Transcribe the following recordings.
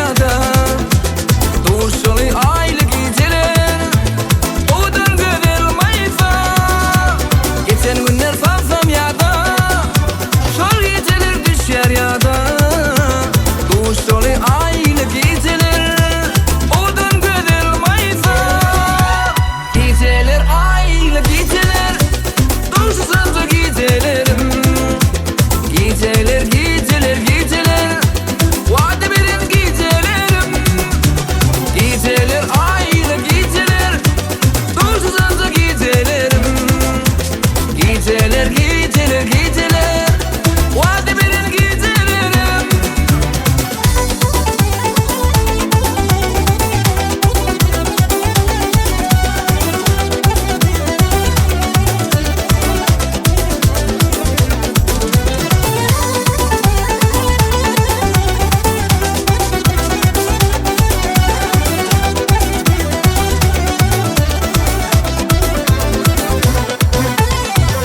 yada. Duşulu aylı geceler odan görülmeyse. Geçen günler fazlam yada. Şol geceler düşer yada. Duşulu aylı geceler odan görülmeyse. Geceler aylı geceler duşsuz gecelerim. Geceler geceler geceler vade verin gecelerim. Geceler aylı geceler duşsuz gecelerim. Geceler geceler geceler vade verin gecelerim.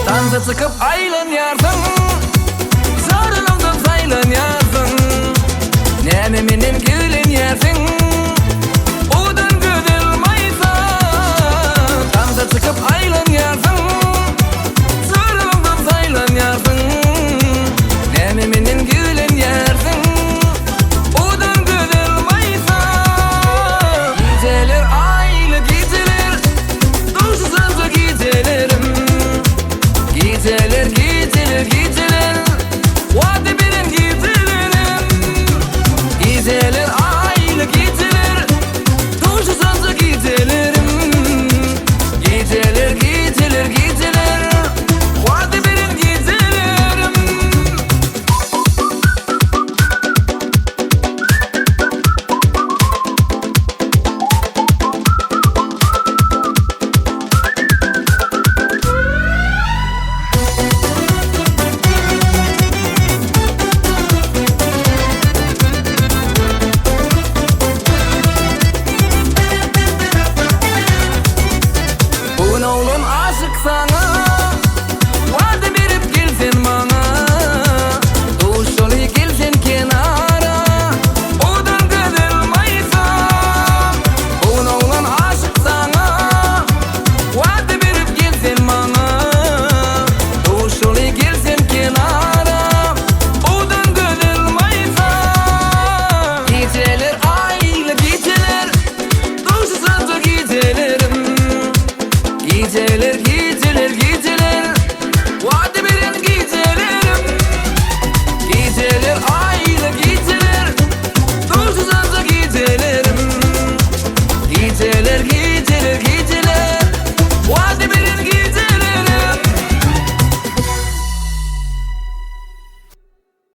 Dansa çıkıp aylanyarsın, sarılımdan saylanyarsın. Neme menem gülün yersin, odan gödülmeyse. Dansa çıkıp aylanyarsın, sarılımdan saylanyarsın. Neme menem gülün yersin, odan gödülmeyse. Geceler aylı geceler, duşsuz gecelerim. Geceler geceler geceler vade verin gecelerim. Geceler aylı geceler duşsuz gecelerim. Geceler geceler geceler vade verin gecelerim. Bugün oğlum aşık sana, vade verip gelsin bana. Duşulu gelsin kenara, odan görülmeyse. Bugün oğlum aşık sana, vade verip gelsin bana. Duşulu gelsin kenara, odan görülmeyse. Geceler aylı geceler duşsuz gecelerim. Geceler